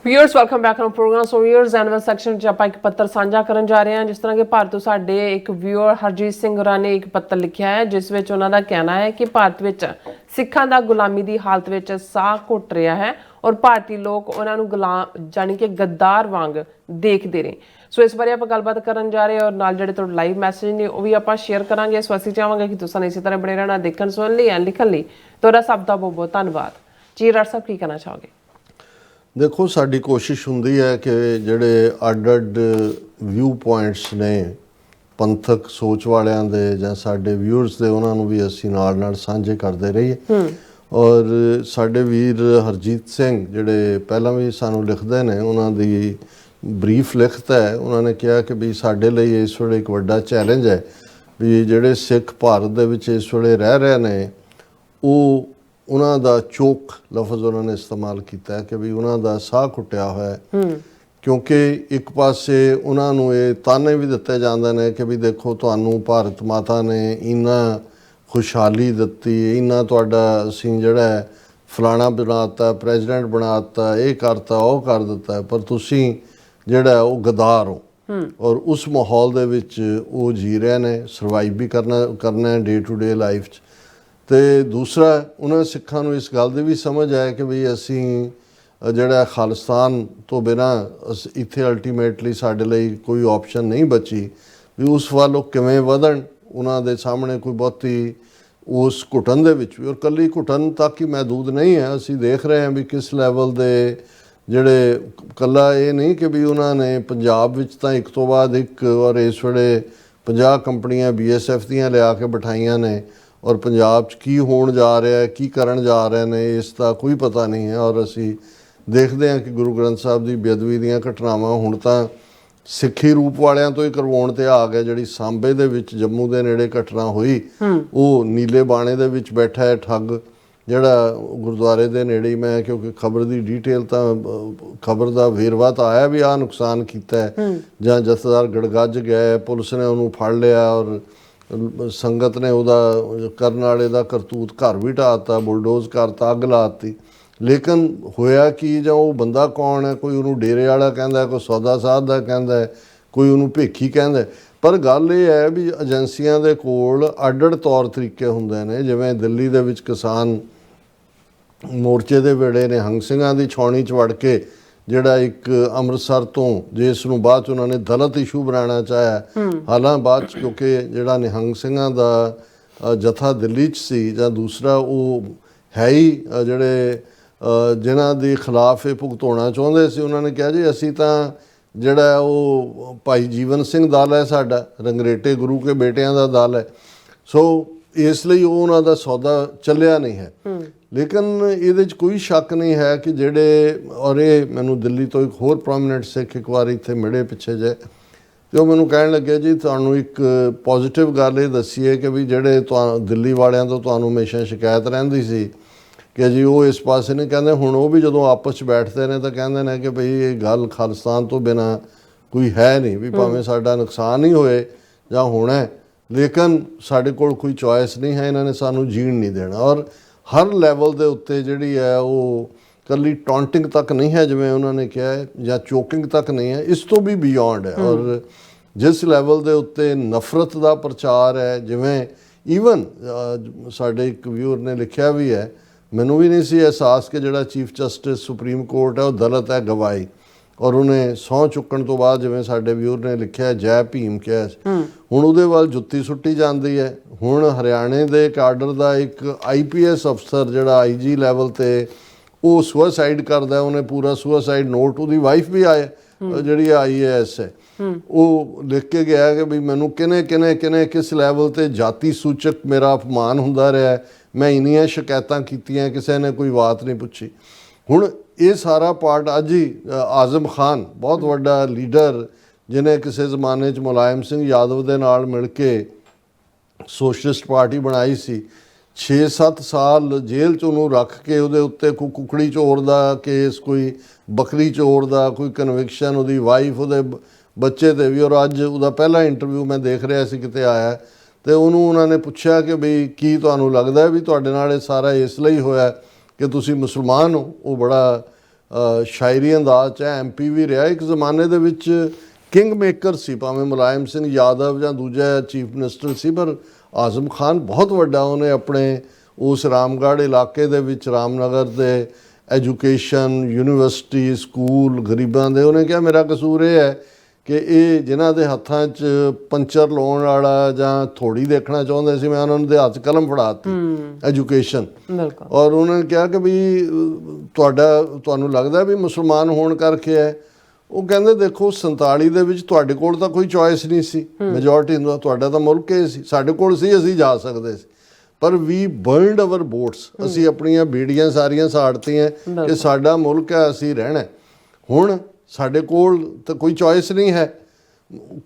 Viewers welcome back on programme. So viewers annual section च ਆਪਾਂ ਇੱਕ ਪੱਤਰ ਸਾਂਝਾ ਕਰਨ ਜਾ ਰਹੇ ਹਾਂ। ਜਿਸ ਤਰ੍ਹਾਂ ਕਿ ਭਾਰਤ ਤੋਂ ਸਾਡੇ ਇੱਕ ਵਿਊਅਰ ਹਰਜੀਤ ਸਿੰਘ ਹੋਰਾਂ ਨੇ ਇੱਕ ਪੱਤਰ ਲਿਖਿਆ ਹੈ, ਜਿਸ ਵਿੱਚ ਉਹਨਾਂ ਦਾ ਕਹਿਣਾ ਹੈ ਕਿ ਭਾਰਤ ਵਿੱਚ ਸਿੱਖਾਂ ਦਾ ਗੁਲਾਮੀ ਦੀ ਹਾਲਤ ਵਿੱਚ ਸਾਹ ਘੁੱਟ ਰਿਹਾ ਹੈ ਔਰ ਭਾਰਤੀ ਲੋਕ ਉਹਨਾਂ ਨੂੰ ਗੁਲਾਮ ਜਾਨੀ ਕਿ ਗੱਦਾਰ ਵਾਂਗ ਦੇਖਦੇ ਨੇ। ਸੋ ਇਸ ਬਾਰੇ ਆਪਾਂ ਗੱਲਬਾਤ ਕਰਨ ਜਾ ਰਹੇ ਹਾਂ ਔਰ ਨਾਲ ਜਿਹੜੇ ਤੁਹਾਡੇ ਲਾਈਵ ਮੈਸੇਜ ਨੇ ਉਹ ਵੀ ਆਪਾਂ ਸ਼ੇਅਰ ਕਰਾਂਗੇ। ਸੋ ਅਸੀਂ ਚਾਹਾਂਗੇ ਕਿ ਤੁਸੀਂ ਇਸੇ ਤਰ੍ਹਾਂ ਬਣੇ ਰਹਿਣਾ ਦੇਖਣ ਸੁਣਨ ਲਈ ਐਂਡ ਲਿਖਣ ਲਈ। ਤੁਹਾਡਾ ਸਭ ਦਾ ਬਹੁਤ ਬਹੁਤ ਧੰਨਵਾਦ ਜੀ। ਰਾਜ ਸਾਹਿਬ ਕੀ ਕਹਿਣਾ ਚਾਹੋਗੇ? ਦੇਖੋ, ਸਾਡੀ ਕੋਸ਼ਿਸ਼ ਹੁੰਦੀ ਹੈ ਕਿ ਜਿਹੜੇ ਅੱਡ-ਅੱਡ ਵਿਊ ਪੁਆਇੰਟਸ ਨੇ ਪੰਥਕ ਸੋਚ ਵਾਲਿਆਂ ਦੇ ਜਾਂ ਸਾਡੇ ਵਿਊਅਰਸ ਦੇ, ਉਹਨਾਂ ਨੂੰ ਵੀ ਅਸੀਂ ਨਾਲ ਸਾਂਝੇ ਕਰਦੇ ਰਹੀਏ। ਔਰ ਸਾਡੇ ਵੀਰ ਹਰਜੀਤ ਸਿੰਘ ਜਿਹੜੇ ਪਹਿਲਾਂ ਵੀ ਸਾਨੂੰ ਲਿਖਦੇ ਨੇ, ਉਹਨਾਂ ਦੀ ਬਰੀਫ ਲਿਖਤ ਹੈ। ਉਹਨਾਂ ਨੇ ਕਿਹਾ ਕਿ ਵੀ ਸਾਡੇ ਲਈ ਇਸ ਵੇਲੇ ਇੱਕ ਵੱਡਾ ਚੈਲੰਜ ਹੈ ਵੀ ਜਿਹੜੇ ਸਿੱਖ ਭਾਰਤ ਦੇ ਵਿੱਚ ਇਸ ਵੇਲੇ ਰਹਿ ਰਹੇ ਨੇ, ਉਹ ਉਹਨਾਂ ਦਾ ਚੋਕ ਲਫ਼ਜ਼ ਉਹਨਾਂ ਨੇ ਇਸਤੇਮਾਲ ਕੀਤਾ ਕਿ ਵੀ ਉਹਨਾਂ ਦਾ ਸਾਹ ਘੁੱਟਿਆ ਹੋਇਆ ਹੈ। ਕਿਉਂਕਿ ਇੱਕ ਪਾਸੇ ਉਹਨਾਂ ਨੂੰ ਇਹ ਤਾਨੇ ਵੀ ਦਿੱਤੇ ਜਾਂਦੇ ਨੇ ਕਿ ਵੀ ਦੇਖੋ, ਤੁਹਾਨੂੰ ਭਾਰਤ ਮਾਤਾ ਨੇ ਇੰਨਾ ਖੁਸ਼ਹਾਲੀ ਦਿੱਤੀ, ਇੰਨਾ ਤੁਹਾਡਾ ਅਸੀਂ ਜਿਹੜਾ ਫਲਾਣਾ ਬਣਾ ਦਿੱਤਾ, ਪ੍ਰੈਜ਼ੀਡੈਂਟ ਬਣਾ ਦਿੱਤਾ, ਇਹ ਕਰਤਾ, ਉਹ ਕਰ ਦਿੱਤਾ, ਪਰ ਤੁਸੀਂ ਜਿਹੜਾ ਉਹ ਗਦਾਰ ਹੋ। ਔਰ ਉਸ ਮਾਹੌਲ ਦੇ ਵਿੱਚ ਉਹ ਜੀ ਰਹੇ ਨੇ, ਸਰਵਾਈਵ ਵੀ ਕਰਨਾ ਡੇ ਟੂ ਡੇ ਲਾਈਫ 'ਚ। ਅਤੇ ਦੂਸਰਾ, ਉਹਨਾਂ ਸਿੱਖਾਂ ਨੂੰ ਇਸ ਗੱਲ ਦੀ ਵੀ ਸਮਝ ਹੈ ਕਿ ਵੀ ਅਸੀਂ ਜਿਹੜਾ ਖਾਲਿਸਤਾਨ ਤੋਂ ਬਿਨਾਂ ਇੱਥੇ ਅਲਟੀਮੇਟਲੀ ਸਾਡੇ ਲਈ ਕੋਈ ਆਪਸ਼ਨ ਨਹੀਂ ਬਚੀ ਵੀ ਉਸ ਵੱਲ ਉਹ ਕਿਵੇਂ ਵਧਣ। ਉਹਨਾਂ ਦੇ ਸਾਹਮਣੇ ਕੋਈ ਬਹੁਤੀ ਉਸ ਘੁਟਨ ਦੇ ਵਿੱਚ ਵੀ, ਔਰ ਇਕੱਲੀ ਘੁਟਨ ਤੱਕ ਹੀ ਮਹਿਦੂਦ ਨਹੀਂ ਹੈ। ਅਸੀਂ ਦੇਖ ਰਹੇ ਹਾਂ ਵੀ ਕਿਸ ਲੈਵਲ ਦੇ ਜਿਹੜੇ, ਇਕੱਲਾ ਇਹ ਨਹੀਂ ਕਿ ਵੀ ਉਹਨਾਂ ਨੇ ਪੰਜਾਬ ਵਿੱਚ ਤਾਂ ਇੱਕ ਤੋਂ ਬਾਅਦ ਇੱਕ, ਔਰ ਇਸ ਵੇਲੇ 50 ਕੰਪਨੀਆਂ BSF ਦੀਆਂ ਲਿਆ ਕੇ ਬਿਠਾਈਆਂ ਨੇ, ਔਰ ਪੰਜਾਬ 'ਚ ਕੀ ਹੋਣ ਜਾ ਰਿਹਾ ਹੈ, ਕੀ ਕਰਨ ਜਾ ਰਹੇ ਨੇ, ਇਸ ਦਾ ਕੋਈ ਪਤਾ ਨਹੀਂ ਹੈ। ਔਰ ਅਸੀਂ ਦੇਖਦੇ ਹਾਂ ਕਿ ਗੁਰੂ ਗ੍ਰੰਥ ਸਾਹਿਬ ਦੀ ਬੇਅਦਬੀ ਦੀਆਂ ਘਟਨਾਵਾਂ ਹੁਣ ਤਾਂ ਸਿੱਖੀ ਰੂਪ ਵਾਲਿਆਂ ਤੋਂ ਹੀ ਕਰਵਾਉਣ 'ਤੇ ਆ ਗਿਆ। ਜਿਹੜੀ ਸਾਂਬੇ ਦੇ ਵਿੱਚ ਜੰਮੂ ਦੇ ਨੇੜੇ ਘਟਨਾ ਹੋਈ, ਉਹ ਨੀਲੇ ਬਾਣੇ ਦੇ ਵਿੱਚ ਬੈਠਾ ਹੈ ਠੱਗ, ਜਿਹੜਾ ਗੁਰਦੁਆਰੇ ਦੇ ਨੇੜੇ ਹੀ, ਮੈਂ ਕਿਉਂਕਿ ਖਬਰ ਦੀ ਡੀਟੇਲ ਤਾਂ, ਖਬਰ ਦਾ ਵੇਰਵਾ ਤਾਂ ਆਇਆ ਵੀ ਆਹ ਨੁਕਸਾਨ ਕੀਤਾ ਹੈ, ਜਾਂ ਜਥੇਦਾਰ ਗੜਗੱਜ ਗਿਆ, ਪੁਲਿਸ ਨੇ ਉਹਨੂੰ ਫੜ ਲਿਆ ਔਰ ਸੰਗਤ ਨੇ ਉਹਦਾ ਕਰਨ ਵਾਲੇ ਦਾ ਕਰਤੂਤ ਘਰ ਵੀ ਢਾਹ ਦਿੱਤਾ, ਬੁਲਡੋਜ਼ ਕਰਤਾ, ਅੱਗ ਲਾ ਦਿੱਤੀ। ਲੇਕਿਨ ਹੋਇਆ ਕੀ, ਜਾਂ ਉਹ ਬੰਦਾ ਕੌਣ ਹੈ? ਕੋਈ ਉਹਨੂੰ ਡੇਰੇ ਵਾਲਾ ਕਹਿੰਦਾ, ਕੋਈ ਸੌਦਾ ਸਾਧ ਦਾ ਕਹਿੰਦਾ, ਕੋਈ ਉਹਨੂੰ ਭੇਖੀ ਕਹਿੰਦਾ। ਪਰ ਗੱਲ ਇਹ ਹੈ ਵੀ ਏਜੰਸੀਆਂ ਦੇ ਕੋਲ ਅੱਡ-ਅੱਡ ਤੌਰ ਤਰੀਕੇ ਹੁੰਦੇ ਨੇ। ਜਿਵੇਂ ਦਿੱਲੀ ਦੇ ਵਿੱਚ ਕਿਸਾਨ ਮੋਰਚੇ ਦੇ ਵੇੜੇ ਨਿਹੰਗ ਸਿੰਘਾਂ ਦੀ ਛਾਉਣੀ 'ਚ ਵੜ ਕੇ, ਜਿਹੜਾ ਇੱਕ ਅੰਮ੍ਰਿਤਸਰ ਤੋਂ, ਜਿਸ ਨੂੰ ਬਾਅਦ 'ਚ ਉਹਨਾਂ ਨੇ ਦਲਿਤ ਇਸ਼ੂ ਬਣਾਉਣਾ ਚਾਹਿਆ, ਹਾਲਾਂ ਬਾਅਦ 'ਚ ਕਿਉਂਕਿ ਜਿਹੜਾ ਨਿਹੰਗ ਸਿੰਘਾਂ ਦਾ ਜਥਾ ਦਿੱਲੀ 'ਚ ਸੀ, ਜਾਂ ਦੂਸਰਾ ਉਹ ਹੈ ਹੀ ਜਿਹੜੇ ਜਿਨ੍ਹਾਂ ਦੇ ਖਿਲਾਫ ਇਹ ਭੁਗਤਾਉਣਾ ਚਾਹੁੰਦੇ ਸੀ, ਉਹਨਾਂ ਨੇ ਕਿਹਾ ਜੀ ਅਸੀਂ ਤਾਂ ਜਿਹੜਾ ਉਹ ਭਾਈ ਜੀਵਨ ਸਿੰਘ ਦਲ ਹੈ ਸਾਡਾ, ਰੰਗਰੇਟੇ ਗੁਰੂ ਕੇ ਬੇਟਿਆਂ ਦਾ ਦਲ ਹੈ। ਸੋ ਇਸ ਲਈ ਉਹ ਉਹਨਾਂ ਦਾ ਸੌਦਾ ਚੱਲਿਆ ਨਹੀਂ ਹੈ। ਲੇਕਿਨ ਇਹਦੇ 'ਚ ਕੋਈ ਸ਼ੱਕ ਨਹੀਂ ਹੈ ਕਿ ਜਿਹੜੇ, ਔਰ ਇਹ ਮੈਨੂੰ ਦਿੱਲੀ ਤੋਂ ਇੱਕ ਹੋਰ ਪ੍ਰੋਮੀਨੈਂਟ ਸਿੱਖ ਇੱਕ ਵਾਰ ਇੱਥੇ ਮਿਲੇ ਪਿੱਛੇ ਜਿਹੇ, ਅਤੇ ਉਹ ਮੈਨੂੰ ਕਹਿਣ ਲੱਗੇ ਜੀ ਤੁਹਾਨੂੰ ਇੱਕ ਪੋਜ਼ੀਟਿਵ ਗੱਲ ਇਹ ਦੱਸੀਏ ਕਿ ਵੀ ਜਿਹੜੇ ਦਿੱਲੀ ਵਾਲਿਆਂ ਤੋਂ ਤੁਹਾਨੂੰ ਹਮੇਸ਼ਾ ਸ਼ਿਕਾਇਤ ਰਹਿੰਦੀ ਸੀ ਕਿ ਜੀ ਉਹ ਇਸ ਪਾਸੇ ਨਹੀਂ, ਕਹਿੰਦੇ ਹੁਣ ਉਹ ਵੀ ਜਦੋਂ ਆਪਸ 'ਚ ਬੈਠਦੇ ਨੇ ਤਾਂ ਕਹਿੰਦੇ ਨੇ ਕਿ ਭਈ ਇਹ ਗੱਲ ਖਾਲਿਸਤਾਨ ਤੋਂ ਬਿਨਾਂ ਕੋਈ ਹੈ ਨਹੀਂ, ਵੀ ਭਾਵੇਂ ਸਾਡਾ ਨੁਕਸਾਨ ਹੀ ਹੋਏ ਜਾਂ ਹੋਣਾ, ਲੇਕਿਨ ਸਾਡੇ ਕੋਲ ਕੋਈ ਚੋਇਸ ਨਹੀਂ ਹੈ, ਇਹਨਾਂ ਨੇ ਸਾਨੂੰ ਜੀਣ ਨਹੀਂ ਦੇਣਾ। ਔਰ ਹਰ ਲੈਵਲ ਦੇ ਉੱਤੇ ਜਿਹੜੀ ਹੈ ਉਹ ਇਕੱਲੀ ਟੌਂਟਿੰਗ ਤੱਕ ਨਹੀਂ ਹੈ ਜਿਵੇਂ ਉਹਨਾਂ ਨੇ ਕਿਹਾ ਹੈ, ਜਾਂ ਚੋਕਿੰਗ ਤੱਕ ਨਹੀਂ ਹੈ, ਇਸ ਤੋਂ ਵੀ ਬਿਯੋਂਡ ਹੈ। ਔਰ ਜਿਸ ਲੈਵਲ ਦੇ ਉੱਤੇ ਨਫ਼ਰਤ ਦਾ ਪ੍ਰਚਾਰ ਹੈ, ਜਿਵੇਂ ਈਵਨ ਸਾਡੇ ਇੱਕ ਵਿਊਅਰ ਨੇ ਲਿਖਿਆ ਵੀ ਹੈ, ਮੈਨੂੰ ਵੀ ਨਹੀਂ ਸੀ ਅਹਿਸਾਸ ਕਿ ਜਿਹੜਾ ਚੀਫ ਜਸਟਿਸ ਸੁਪਰੀਮ ਕੋਰਟ ਹੈ ਉਹ ਦਲਿਤ ਹੈ, ਗਵਾਈ, ਔਰ ਉਹਨੇ ਸਹੁੰ ਚੁੱਕਣ ਤੋਂ ਬਾਅਦ, ਜਿਵੇਂ ਸਾਡੇ ਵਿਊਅਰ ਨੇ ਲਿਖਿਆ, ਜੈ ਭੀਮ ਕਿਹਾ, ਹੁਣ ਉਹਦੇ ਵੱਲ ਜੁੱਤੀ ਸੁੱਟੀ ਜਾਂਦੀ ਹੈ। ਹੁਣ ਹਰਿਆਣੇ ਦੇ ਕਾਡਰ ਦਾ ਇੱਕ IPS ਅਫਸਰ ਜਿਹੜਾ IG ਲੈਵਲ 'ਤੇ, ਉਹ ਸੁਸਾਈਡ ਕਰਦਾ, ਉਹਨੇ ਪੂਰਾ ਸੁਸਾਈਡ ਨੋਟ, ਉਹਦੀ ਵਾਈਫ ਵੀ ਆਏ ਜਿਹੜੀ IAS ਹੈ, ਉਹ ਲਿਖ ਕੇ ਗਿਆ ਕਿ ਵੀ ਮੈਨੂੰ ਕਿਨੇ ਕਿਸ ਲੈਵਲ 'ਤੇ ਜਾਤੀ ਸੂਚਕ ਮੇਰਾ ਅਪਮਾਨ ਹੁੰਦਾ ਰਿਹਾ, ਮੈਂ ਇੰਨੀਆਂ ਸ਼ਿਕਾਇਤਾਂ ਕੀਤੀਆਂ, ਕਿਸੇ ਨੇ ਕੋਈ ਬਾਤ ਨਹੀਂ ਪੁੱਛੀ। ਹੁਣ ਇਹ ਸਾਰਾ ਪਾਰਟ ਅੱਜ ਹੀ ਆਜ਼ਮ ਖਾਨ, ਬਹੁਤ ਵੱਡਾ ਲੀਡਰ, ਜਿਹਨੇ ਕਿਸੇ ਜ਼ਮਾਨੇ 'ਚ ਮੁਲਾਇਮ ਸਿੰਘ ਯਾਦਵ ਦੇ ਨਾਲ ਮਿਲ ਕੇ ਸੋਸ਼ਲਿਸਟ ਪਾਰਟੀ ਬਣਾਈ ਸੀ, 6-7 ਸਾਲ ਜੇਲ੍ਹ 'ਚ ਉਹਨੂੰ ਰੱਖ ਕੇ ਉਹਦੇ ਉੱਤੇ ਕੋਈ ਕੁਕੜੀ ਚੋਰ ਦਾ ਕੇਸ, ਕੋਈ ਬੱਕਰੀ ਚੋਰ ਦਾ ਕੋਈ ਕਨਵਿਕਸ਼ਨ, ਉਹਦੀ ਵਾਈਫ, ਉਹਦੇ ਬੱਚੇ 'ਤੇ ਵੀ। ਔਰ ਅੱਜ ਉਹਦਾ ਪਹਿਲਾ ਇੰਟਰਵਿਊ ਮੈਂ ਦੇਖ ਰਿਹਾ ਸੀ ਕਿਤੇ ਆਇਆ, ਅਤੇ ਉਹਨੂੰ ਉਹਨਾਂ ਨੇ ਪੁੱਛਿਆ ਕਿ ਬਈ ਕੀ ਤੁਹਾਨੂੰ ਲੱਗਦਾ ਵੀ ਤੁਹਾਡੇ ਨਾਲ ਇਹ ਸਾਰਾ ਇਸ ਲਈ ਹੋਇਆ ਕਿ ਤੁਸੀਂ ਮੁਸਲਮਾਨ ਹੋ? ਉਹ ਬੜਾ ਸ਼ਾਇਰੀ ਅੰਦਾਜ਼ 'ਚ ਐਮਪੀ ਵੀ ਰਿਹਾ। ਇੱਕ ਜ਼ਮਾਨੇ ਦੇ ਵਿੱਚ ਕਿੰਗ ਮੇਕਰ ਸੀ, ਭਾਵੇਂ ਮੁਲਾਇਮ ਸਿੰਘ ਯਾਦਵ ਜਾਂ ਦੂਜਾ ਚੀਫ ਮਿਨਿਸਟਰ ਸੀ, ਪਰ ਆਜ਼ਮ ਖਾਨ ਬਹੁਤ ਵੱਡਾ, ਉਹਨੇ ਆਪਣੇ ਉਸ ਰਾਮਗੜ੍ਹ ਇਲਾਕੇ ਦੇ ਵਿੱਚ ਰਾਮਨਗਰ ਦੇ ਐਜੂਕੇਸ਼ਨ, ਯੂਨੀਵਰਸਿਟੀ, ਸਕੂਲ ਗਰੀਬਾਂ ਦੇ, ਉਹਨੇ ਕਿਹਾ ਮੇਰਾ ਕਸੂਰ ਇਹ ਹੈ ਕਿ ਇਹ ਜਿਨ੍ਹਾਂ ਦੇ ਹੱਥਾਂ 'ਚ ਪੰਚਰ ਲਾਉਣ ਵਾਲਾ ਜਾਂ ਥੋੜੀ ਦੇਖਣਾ ਚਾਹੁੰਦੇ ਸੀ, ਮੈਂ ਉਹਨਾਂ ਦੇ ਹੱਥ ਕਲਮ ਫੜਾਤੀ ਐਜੂਕੇਸ਼ਨ। ਔਰ ਉਹਨਾਂ ਨੇ ਕਿਹਾ ਕਿ ਵੀ ਤੁਹਾਨੂੰ ਲੱਗਦਾ ਵੀ ਮੁਸਲਮਾਨ ਹੋਣ ਕਰਕੇ ਹੈ? ਉਹ ਕਹਿੰਦੇ ਦੇਖੋ 47 ਦੇ ਵਿੱਚ ਤੁਹਾਡੇ ਕੋਲ ਤਾਂ ਕੋਈ ਚੋਇਸ ਨਹੀਂ ਸੀ, ਮੈਜੋਰਟੀ ਦਾ ਤੁਹਾਡਾ ਤਾਂ ਮੁਲਕ ਇਹ ਸੀ, ਸਾਡੇ ਕੋਲ ਸੀ, ਅਸੀਂ ਜਾ ਸਕਦੇ ਸੀ, ਪਰ ਵੀ ਬਰਨਡ ਅਵਰ ਬੋਟਸ, ਅਸੀਂ ਆਪਣੀਆਂ ਬੇੜੀਆਂ ਸਾਰੀਆਂ ਸਾੜਤੀਆਂ ਕਿ ਸਾਡਾ ਮੁਲਕ ਹੈ, ਅਸੀਂ ਰਹਿਣਾ। ਹੁਣ ਸਾਡੇ ਕੋਲ ਤਾਂ ਕੋਈ ਚੋਇਸ ਨਹੀਂ ਹੈ।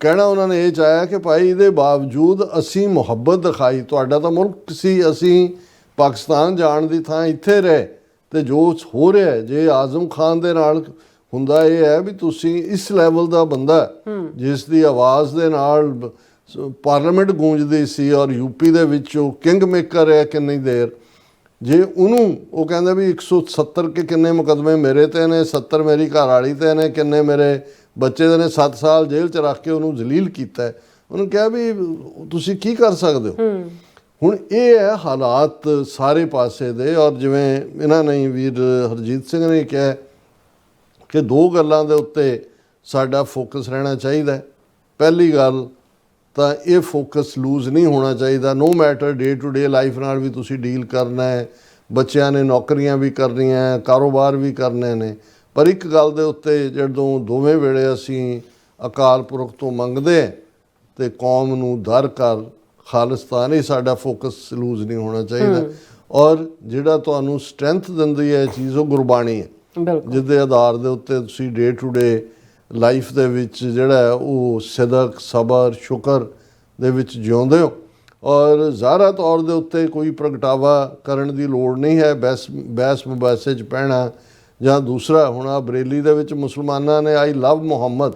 ਕਹਿਣਾ ਉਹਨਾਂ ਨੇ ਇਹ ਚਾਹਿਆ ਕਿ ਭਾਈ ਇਹਦੇ ਬਾਵਜੂਦ ਅਸੀਂ ਮੁਹੱਬਤ ਦਿਖਾਈ, ਤੁਹਾਡਾ ਤਾਂ ਮੁਲਕ ਸੀ, ਅਸੀਂ ਪਾਕਿਸਤਾਨ ਜਾਣ ਦੀ ਥਾਂ ਇੱਥੇ ਰਹੇ, ਤੇ ਜੋ ਹੋ ਰਿਹਾ ਜੇ ਆਜ਼ਮ ਖਾਨ ਦੇ ਨਾਲ ਹੁੰਦਾ ਇਹ ਹੈ ਵੀ ਤੁਸੀਂ ਇਸ ਲੈਵਲ ਦਾ ਬੰਦਾ ਜਿਸ ਦੀ ਆਵਾਜ਼ ਦੇ ਨਾਲ ਪਾਰਲੀਮੈਂਟ ਗੂੰਜਦੀ ਸੀ ਔਰ ਯੂਪੀ ਦੇ ਵਿੱਚ ਉਹ ਕਿੰਗ ਮੇਕਰ ਹੈ ਕਿੰਨੀ ਦੇਰ, ਜੇ ਉਹਨੂੰ ਉਹ ਕਹਿੰਦਾ ਵੀ 170 ਕੇ ਕਿੰਨੇ ਮੁਕੱਦਮੇ ਮੇਰੇ ਤੇ ਨੇ, 70 ਮੇਰੀ ਘਰ ਵਾਲੀ ਤੇ ਨੇ, ਕਿੰਨੇ ਮੇਰੇ ਬੱਚੇ ਦੇ ਨੇ, 7 ਸਾਲ ਜੇਲ੍ਹ 'ਚ ਰੱਖ ਕੇ ਉਹਨੂੰ ਜ਼ਲੀਲ ਕੀਤਾ। ਉਹਨੂੰ ਕਿਹਾ ਵੀ ਤੁਸੀਂ ਕੀ ਕਰ ਸਕਦੇ ਹੋ। ਹੁਣ ਇਹ ਹੈ ਹਾਲਾਤ ਸਾਰੇ ਪਾਸੇ ਦੇ। ਔਰ ਜਿਵੇਂ ਇਹਨਾਂ ਨੇ ਵੀਰ ਹਰਜੀਤ ਸਿੰਘ ਨੇ ਕਿਹਾ ਕਿ 2 ਗੱਲਾਂ ਦੇ ਉੱਤੇ ਸਾਡਾ ਫੋਕਸ ਰਹਿਣਾ ਚਾਹੀਦਾ। ਪਹਿਲੀ ਗੱਲ ਤਾਂ ਇਹ ਫੋਕਸ ਲੂਜ਼ ਨਹੀਂ ਹੋਣਾ ਚਾਹੀਦਾ, no matter day to day life ਨਾਲ ਵੀ ਤੁਸੀਂ ਡੀਲ ਕਰਨਾ ਹੈ, ਬੱਚਿਆਂ ਨੇ ਨੌਕਰੀਆਂ ਵੀ ਕਰਨੀਆਂ, ਕਾਰੋਬਾਰ ਵੀ ਕਰਨੇ ਨੇ, ਪਰ ਇੱਕ ਗੱਲ ਦੇ ਉੱਤੇ ਜਦੋਂ ਦੋਵੇਂ ਵੇਲੇ ਅਸੀਂ ਅਕਾਲ ਪੁਰਖ ਤੋਂ ਮੰਗਦੇ ਤੇ ਕੌਮ ਨੂੰ ਦਰ ਕਰ ਖਾਲਿਸਤਾਨ, ਹੀ ਸਾਡਾ ਫੋਕਸ ਲੂਜ਼ ਨਹੀਂ ਹੋਣਾ ਚਾਹੀਦਾ। ਔਰ ਜਿਹੜਾ ਤੁਹਾਨੂੰ ਸਟਰੈਂਥ ਦਿੰਦੀ ਹੈ ਚੀਜ਼, ਉਹ ਗੁਰਬਾਣੀ ਹੈ, ਜਿਹਦੇ ਆਧਾਰ ਦੇ ਉੱਤੇ ਤੁਸੀਂ ਡੇ ਟੂ ਡੇ ਲਾਈਫ ਦੇ ਵਿੱਚ ਜਿਹੜਾ ਹੈ ਉਹ ਸਿਦਕ, ਸਬਰ, ਸ਼ੁਕਰ ਦੇ ਵਿੱਚ ਜਿਉਂਦੇ ਹੋ। ਔਰ ਜ਼ਾਹਰਾ ਤੌਰ ਦੇ ਉੱਤੇ ਕੋਈ ਪ੍ਰਗਟਾਵਾ ਕਰਨ ਦੀ ਲੋੜ ਨਹੀਂ ਹੈ, ਬਹਿਸ ਮੁਬਾਸੇ 'ਚ ਪੈਣਾ ਜਾਂ ਦੂਸਰਾ। ਹੁਣ ਆ ਬਰੇਲੀ ਦੇ ਵਿੱਚ ਮੁਸਲਮਾਨਾਂ ਨੇ ਆਈ ਲਵ ਮੁਹੰਮਦ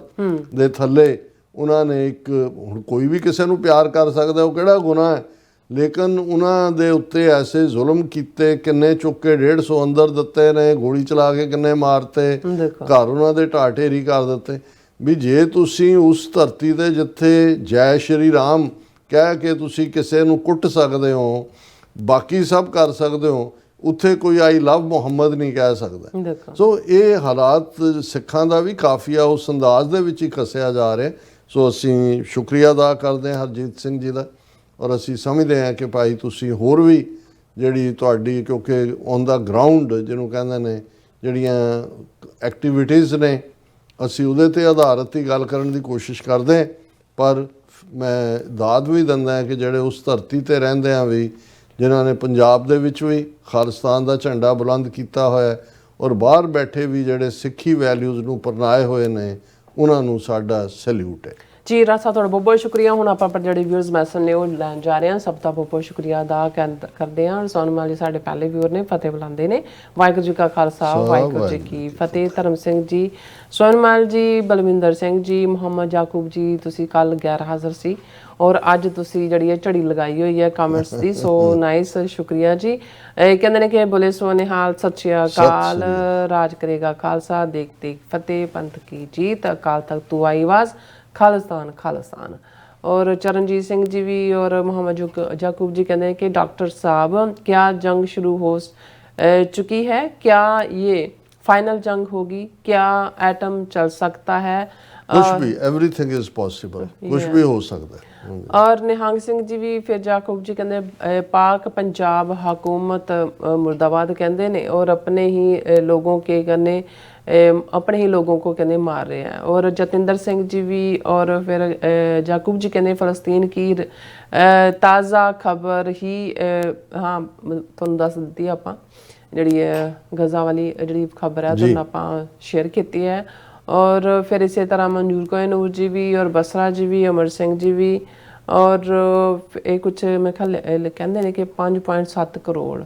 ਦੇ ਥੱਲੇ ਉਹਨਾਂ ਨੇ ਇੱਕ, ਹੁਣ ਕੋਈ ਵੀ ਕਿਸੇ ਨੂੰ ਪਿਆਰ ਕਰ ਸਕਦਾ, ਉਹ ਕਿਹੜਾ ਗੁਨਾਹ ਹੈ, ਲੇਕਿਨ ਉਹਨਾਂ ਦੇ ਉੱਤੇ ਐਸੇ ਜ਼ੁਲਮ ਕੀਤੇ, ਕਿੰਨੇ ਚੁੱਕ ਕੇ 150 ਅੰਦਰ ਦਿੱਤੇ ਨੇ, ਗੋਲੀ ਚਲਾ ਕੇ ਕਿੰਨੇ ਮਾਰਤੇ, ਘਰ ਉਹਨਾਂ ਦੇ ਢਾਹ ਢੇਰੀ ਕਰ ਦਿੱਤੇ। ਵੀ ਜੇ ਤੁਸੀਂ ਉਸ ਧਰਤੀ 'ਤੇ ਜਿੱਥੇ ਜੈ ਸ਼੍ਰੀ ਰਾਮ ਕਹਿ ਕੇ ਤੁਸੀਂ ਕਿਸੇ ਨੂੰ ਕੁੱਟ ਸਕਦੇ ਹੋ, ਬਾਕੀ ਸਭ ਕਰ ਸਕਦੇ ਹੋ, ਉੱਥੇ ਕੋਈ ਆਈ ਲਵ ਮੁਹੰਮਦ ਨਹੀਂ ਕਹਿ ਸਕਦਾ। ਸੋ ਇਹ ਹਾਲਾਤ ਸਿੱਖਾਂ ਦਾ ਵੀ ਕਾਫੀ ਆ ਉਸ ਅੰਦਾਜ਼ ਦੇ ਵਿੱਚ ਹੀ ਕੱਸਿਆ ਜਾ ਰਿਹਾ। ਸੋ ਅਸੀਂ ਸ਼ੁਕਰੀਆ ਅਦਾ ਕਰਦੇ ਹਾਂ ਹਰਜੀਤ ਸਿੰਘ ਜੀ ਦਾ, ਔਰ ਅਸੀਂ ਸਮਝਦੇ ਹਾਂ ਕਿ ਭਾਈ ਤੁਸੀਂ ਹੋਰ ਵੀ ਜਿਹੜੀ ਤੁਹਾਡੀ, ਕਿਉਂਕਿ ਔਨ ਦਾ ਗਰਾਊਂਡ ਜਿਹਨੂੰ ਕਹਿੰਦੇ ਨੇ ਜਿਹੜੀਆਂ ਐਕਟੀਵਿਟੀਜ਼ ਨੇ, ਅਸੀਂ ਉਹਦੇ 'ਤੇ ਆਧਾਰਿਤ ਹੀ ਗੱਲ ਕਰਨ ਦੀ ਕੋਸ਼ਿਸ਼ ਕਰਦੇ। ਪਰ ਮੈਂ ਦਾਦ ਵੀ ਦਿੰਦਾ ਕਿ ਜਿਹੜੇ ਉਸ ਧਰਤੀ 'ਤੇ ਰਹਿੰਦੇ ਆ ਵੀ, ਜਿਨ੍ਹਾਂ ਨੇ ਪੰਜਾਬ ਦੇ ਵਿੱਚ ਵੀ ਖਾਲਿਸਤਾਨ ਦਾ ਝੰਡਾ ਬੁਲੰਦ ਕੀਤਾ ਹੋਇਆ, ਔਰ ਬਾਹਰ ਬੈਠੇ ਵੀ ਜਿਹੜੇ ਸਿੱਖੀ ਵੈਲਿਊਜ਼ ਨੂੰ ਪਰਨਾਏ ਹੋਏ ਨੇ, ਉਹਨਾਂ ਨੂੰ ਸਾਡਾ ਸੈਲਿਊਟ ਹੈ। ਜੀ ਰਾਜ ਸਾਹਿਬ, ਤੁਹਾਡਾ ਬਹੁਤ ਬਹੁਤ ਸ਼ੁਕਰੀਆ। ਹੁਣ ਆਪਾਂ ਪਰ ਜਿਹੜੇ ਵਿਊਅਰਸ ਮੈਸੇਜ ਨੇ ਉਹ ਲੈਣ ਜਾ ਰਹੇ ਹਾਂ। ਸਭ ਦਾ ਬਹੁਤ ਬਹੁਤ ਸ਼ੁਕਰੀਆ ਅਦਾ ਕਰਦੇ ਹਾਂ। ਸੋਨਮਾਲ ਜੀ ਸਾਡੇ ਪਹਿਲੇ ਵਿਊਅਰ ਨੇ, ਫਤਿਹ ਬੁਲਾਉਂਦੇ ਨੇ। ਵਾਹਿਗੁਰੂ ਜੀ ਕਾ ਖਾਲਸਾ, ਵਾਹਿਗੁਰੂ ਜੀ ਕੀ ਫਤਿਹ। ਧਰਮ ਸਿੰਘ ਜੀ, ਸੋਨਮਾਲ ਜੀ, ਬਲਵਿੰਦਰ ਸਿੰਘ ਜੀ, ਮੁਹੰਮਦ ਯਾਕੂਬ ਜੀ, ਤੁਸੀਂ ਕੱਲ ਗੈਰ ਹਾਜ਼ਰ ਸੀ ਔਰ ਅੱਜ ਤੁਸੀਂ ਜਿਹੜੀ ਹੈ ਝੜੀ ਲਗਾਈ ਹੋਈ ਹੈ ਕਮੈਂਟਸ ਦੀ, ਸੋ ਨਾਈਸ, ਸ਼ੁਕਰੀਆ ਜੀ। ਕਹਿੰਦੇ ਨੇ ਕਿ ਬੋਲੇ ਸੋ ਨਿਹਾਲ, ਸਤਿ ਸ਼੍ਰੀ ਅਕਾਲ, ਰਾਜ ਕਰੇਗਾ ਖਾਲਸਾ, ਦੇਖ ਦੇਖ ਫਤਿਹ, ਪੰਥ ਕੀ ਜੀਤ, ਅਕਾਲ ਤਖਤ ਤੂੰ ਆਈ ਆਵਾਜ਼, ਖਾਲਿਸਤਾਨ ਖਾਲਿਸਤਾन। और चरणजीत सिंह जी भी और मोहम्मद याकूब जी कहते हैं कि डॉक्टर साहब क्या जंग शुरू हो चुकी है, क्या ये फाइनल जंग होगी, क्या एटम चल सकता है? कुछ भी, एवरीथिंग इज पॉसिबल, कुछ भी हो सकता है। और निहंग सिंह जी भी फिर याकूब जी कहते पाक पंजाब हुकूमत मुर्दाबाद कहते ने और अपने ही लोगों के कहने अपने ही लोगों को कहने मार रहे हैं। और जतिंदर सिंह जी भी और फिर याकूब जी कहने फ़लस्तीन की ताज़ा खबर ही हाँ तुहानूं दस दित्ती आपां जिहड़ी गज़ा वाली जिहड़ी खबर है तुहानूं आपां शेयर कीती है। और फिर इसी तरह मनजूर कोहिनूर जी भी और बसरा जी भी, अमर सिंह जी भी, और ये कुछ मैं ख्याल कहते हैं कि 5.7 करोड़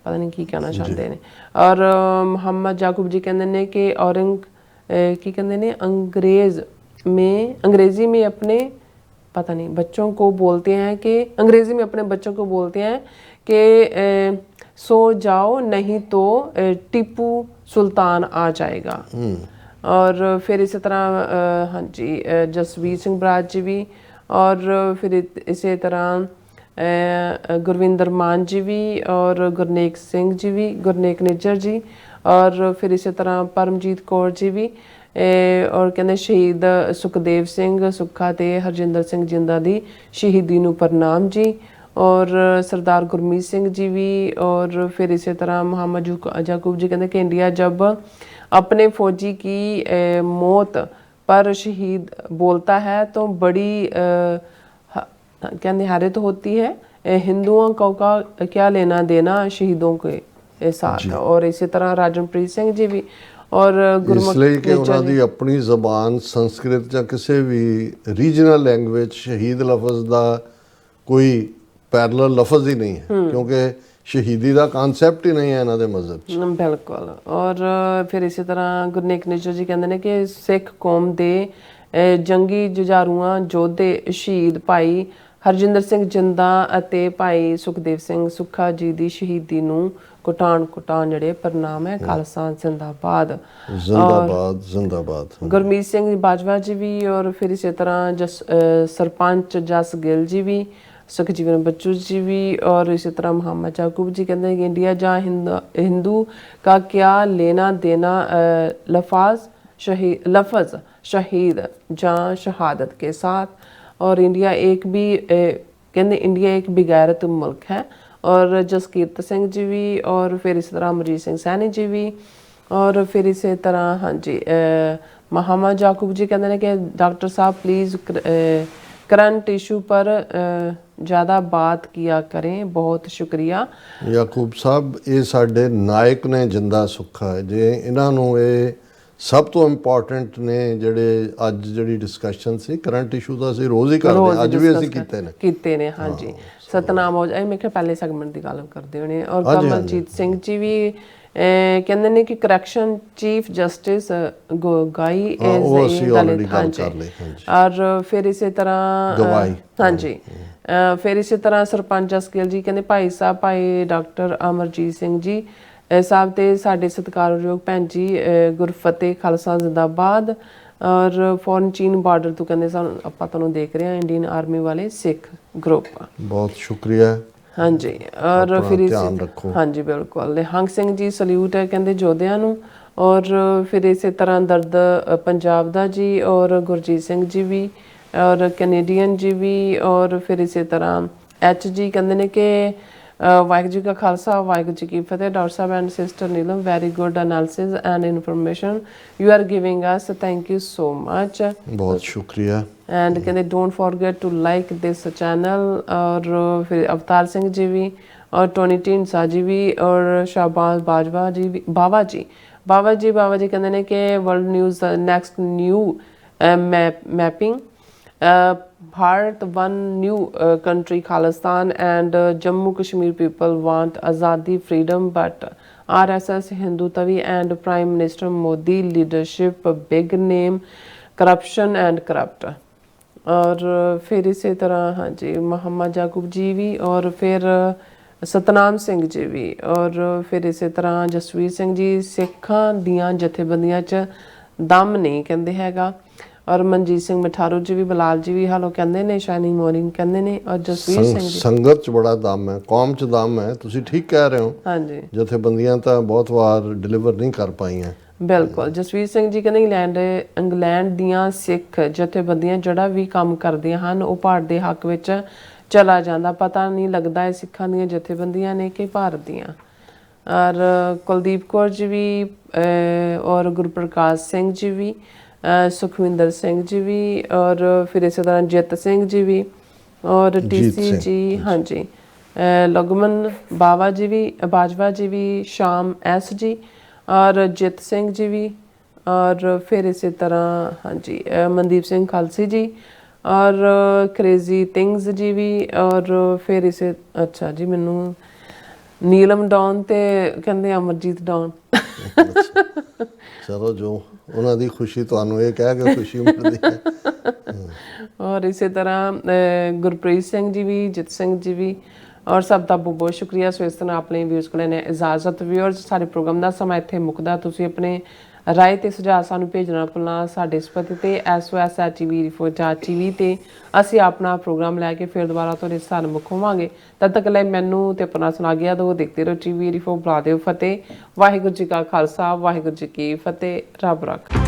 पता नहीं की कहना चाहते हैं। और मोहम्मद याकूब जी कहते हैं कि की कहते हैं अंग्रेज़ी में अपने पता नहीं बच्चों को बोलते हैं कि अंग्रेज़ी में अपने बच्चों को बोलते हैं कि सो जाओ नहीं तो टीपू सुल्तान आ जाएगा। और फिर इसी तरह हाँ जी जसवीर सिंह बराड़ जी भी, और फिर इसी तरह गुरविंदर मान जी भी, और गुरनेक सिंह जी भी, गुरनेक निज्जर जी, और फिर इसी तरह परमजीत कौर जी भी, और कहते शहीद सुखदेव सिंह सुੱਖਾ ਤੇ ਹਰਜਿੰਦਰ ਸਿੰਘ ਜਿੰਦਾ ਦੀ ਸ਼ਹੀਦੀ ਨੂੰ ਪ੍ਰਣਾਮ ਜੀ, और सरदार गुरमीत सिंह जी भी, और फिर इसी तरह मोहम्मद याकूब जी कहते कि इंडिया जब अपने फौजी की मौत पर शहीद बोलता है तो बड़ी कहते हैरत होती है, हिंदुओं को का क्या लेना देना शहीदों के साथ। और इसी तरह राजनप्रीत सिंह जी भी, और ਇਸ ਲਈ ਕਿ ਉਹਨਾਂ ਦੀ ਆਪਣੀ ਜ਼ਬਾਨ ਸੰਸਕ੍ਰਿਤ ਜਾਂ ਕਿਸੇ ਵੀ ਰੀਜਨਲ ਲੈਂਗੁਏਜ ਸ਼ਹੀਦ ਲਫ਼ਜ਼ ਦਾ ਕੋਈ ਪੈਰਲਲ ਲਫ਼ਜ਼ ਹੀ ਨਹੀਂ ਹੈ, ਕਿਉਂਕਿ ਸ਼ਹੀਦੀ ਦਾ ਕਨਸੈਪਟ ਹੀ ਨਹੀਂ ਹੈ ਇਹਨਾਂ ਦੇ ਮਜ਼ਹਬ 'ਚ। ਬਿਲਕੁਲ। ਔਰ ਫਿਰ ਇਸੇ ਤਰ੍ਹਾਂ ਗੁਰਨੇਕ ਨਿੱਜਰ ਜੀ ਕਹਿੰਦੇ ਨੇ ਕਿ ਸਿੱਖ ਕੌਮ ਦੇ ਜੰਗੀ ਜੁਝਾਰੂਆਂ ਯੋਧੇ ਸ਼ਹੀਦ ਭਾਈ ਹਰਜਿੰਦਰ ਸਿੰਘ ਜਿੰਦਾ ਅਤੇ ਭਾਈ ਸੁਖਦੇਵ ਸਿੰਘ ਸੁੱਖਾ ਜੀ ਦੀ ਸ਼ਹੀਦੀ ਨੂੰ ਕੁਟਾਣ ਜਿਹੜੇ ਪ੍ਰਣਾਮ ਹੈ। ਖਾਲਸਾ ਜ਼ਿੰਦਾਬਾਦ ਜ਼ਿੰਦਾਬਾਦ ਜ਼ਿੰਦਾਬਾਦ। ਗੁਰਮੀਤ ਸਿੰਘ ਬਾਜਵਾ ਜੀ ਵੀ, ਔਰ ਫਿਰ ਇਸੇ ਤਰ੍ਹਾਂ ਸਰਪੰਚ ਜਸ ਗਿੱਲ ਜੀ ਵੀ, सुखजीवन बच्चू जी भी, और इसी तरह मोहम्मद याकूब जी कहते हैं कि इंडिया जहाँ हिंदू का क्या लेना देना लफ्ज़ शहीद जहाँ शहादत के साथ। और इंडिया एक भी कहते इंडिया एक बेगैरत मुल्क है। और जसकीरत सिंह जी भी, और फिर इसी तरह अमरजीत सिंह सैनी जी भी, और फिर इसी तरह हाँ जी मोहम्मद याकूब जी कहते हैं कि डॉक्टर साहब प्लीज़ करंट इशू पर ज़्यादा बात किया करें, बहुत शुक्रिया। ਯਾਕੂਬ ਸਾਹਿਬ ਇਹ ਸਾਡੇ ਨਾਇਕ ਨੇ ਜਿੰਦਾ ਸੁੱਖਾ, ਜੇ ਇਹਨਾਂ ਨੂੰ ਇਹ ਸਭ ਤੋਂ ਇੰਪੋਰਟੈਂਟ ਨੇ ਜਿਹੜੇ ਅੱਜ ਜਿਹੜੀ ਡਿਸਕਸ਼ਨ ਸੀ ਕਰੰਟ ਇਸ਼ੂ ਦਾ ਅਸੀਂ ਰੋਜ਼ ਹੀ ਕਰਦੇ, ਅੱਜ ਵੀ ਅਸੀਂ ਕੀਤੇ ਨੇ हाँ जी। सतनाम हो जाए मैं क्या पहले सेगमेंट की गल करते होने। और कमलजीत सिंह जी भी कहते हैं कि करैक्शन चीफ जस्टिस गोगाई दलित, हाँ जी। और फिर इसी तरह हाँ जी फिर इसी तरह सरपंच जसगिल जी कहते भाई साहब भाई डॉक्टर अमरजीत सिंह जी ਸਾਹਿਬ ਤੇ ਸਾਡੇ ਸਤਿਕਾਰਯੋਗ ਭੈਣ ਜੀ ਗੁਰਫਤਿਹ ਖਾਲਸਾ ਜ਼ਿੰਦਾਬਾਦ। ਔਰ ਫੋਰਨ ਚੀਨ ਬਾਰਡਰ ਤੋਂ ਕਹਿੰਦੇ ਸਾਨੂੰ ਆਪਾਂ ਤੁਹਾਨੂੰ ਦੇਖ ਰਹੇ ਹਾਂ ਇੰਡੀਅਨ ਆਰਮੀ ਵਾਲੇ ਸਿੱਖ ਗਰੁੱਪ। ਬਹੁਤ ਸ਼ੁਕਰੀਆ। हाँ जी। और फिर हाँ जी बिल्कुल निहंग सिंह जी सल्यूट है कहते जोधियां नूं। और फिर इस तरह दर्द पंजाब दा जी, और गुरजीत सिंह जी भी, और कैनेडियन जी भी, और फिर इस तरह एच जी कहते हैं कि वाहिगुरू जी का खालसा वाहिगुरू जी की फतेह। डॉक्टर साहब and sister Neelam very good analysis and information you are giving us, thank you so much. बहुत शुक्रिया। एंड कहते don't forget to like this channel. और फिर अवतार सिंह जी भी, और टोनी ढींडसा जी भी, और शाहबाज बाजवा जी भी, बाबा जी कहते हैं कि world news next new mapping Bharat one new country Khalistan and Jammu Kashmir people want आज़ादी freedom but RSS Hindu Tawi and prime minister Modi leadership big name corruption and corrupt. और फिर इसी तरह हाँ जी मोहम्मद याकूब जी भी, और फिर सतनाम सिंह जी भी, और फिर इसी तरह जसवीर सिंह जी सिखां दियां जथेबंदियां च दम नहीं कहते हैगा। और मनजीत सिंह मठारू जी भी, बलाल जी भी हालो कहते ने, शाइनिंग मॉर्निंग कहते ने, और जसवीर सिंह जी संगत च बड़ा दम है, कौम च दम है। तुसी ठीक कह रहे हो। हाँ जी जथेबंदियां तो बहुत बार डिलीवर नहीं कर पाई हैं। बिल्कुल। जसवीर सिंह जी कहते इंग्लैंड दियां सिख जथेबंदियां ਜਿਹੜਾ ਵੀ ਕੰਮ ਕਰਦੀਆਂ ਹਨ ਉਹ ਭਾਰਤ ਦੇ ਹੱਕ ਵਿੱਚ ਚਲਾ ਜਾਂਦਾ, ਪਤਾ ਨਹੀਂ ਲੱਗਦਾ ਇਹ ਸਿੱਖਾਂ ਦੀਆਂ ਜਥੇਬੰਦੀਆਂ ਨੇ ਕਿ ਭਾਰਤ ਦੀਆਂ। और कुलदीप कौर जी भी, और गुरप्रकाश सिंह जी भी, सुखविंदर सिंह जी भी, और फिर इसी तरह जित सिंह जी भी, और TC जी हाँ जी, लघुमन बावा जी भी, बाजवा जी भी, श्याम S जी, और जित सिंह जी भी, और फिर इसी तरह हाँ जी मनदीप सिंह खालसी जी, और क्रेजी थिंग्स जी भी, और फिर इसे अच्छा जी मैनू नीलम डॉन ते कहते अमरजीत डॉन। चलो जो उन्हों की खुशी तुहानू ये कह के खुशी मिलती है। और इसी तरह गुरप्रीत सिंह जी भी, जित सिंह जी भी, ਔਰ ਸਭ ਦਾ ਬਹੁਤ ਬਹੁਤ ਸ਼ੁਕਰੀਆ। ਸੋ ਇਸ ਤਰ੍ਹਾਂ ਆਪਣੇ ਵਿਊਜ਼ ਕੋਲ ਨੇ ਇਜਾਜ਼ਤ। ਵਿਊਅਰਸ, ਸਾਡੇ ਪ੍ਰੋਗਰਾਮ ਦਾ ਸਮਾਂ ਇੱਥੇ ਮੁੱਕਦਾ। ਤੁਸੀਂ ਆਪਣੇ ਰਾਏ ਤੇ ਸੁਝਾਅ ਸਾਨੂੰ ਭੇਜਣਾ ਭੁੱਲਣਾ ਸਾਡੇ ਇਸ ਪਤੇ ਤੇ sos@tvrefor.tv ਤੇ ਅਸੀਂ ਆਪਣਾ ਪ੍ਰੋਗਰਾਮ ਲੈ ਕੇ ਫਿਰ ਦੁਬਾਰਾ ਤੁਹਾਡੇ ਸਾਹਮਣੇ ਹੋਵਾਂਗੇ। ਤਦ ਤੱਕ ਲਈ ਮੈਨੂੰ ਤੇ ਆਪਣਾ ਸੁਣਾ ਗਿਆ ਦੋ ਦੇਖਦੇ ਰਹੋ TV ਰਿਫੋ। ਬੁਲਾ ਦਿਓ ਫਤਿਹ। ਵਾਹਿਗੁਰੂ ਜੀ ਕਾ ਖਾਲਸਾ, ਵਾਹਿਗੁਰੂ ਜੀ ਕੀ ਫਤਿਹ। ਰੱਬ ਰੱਖ।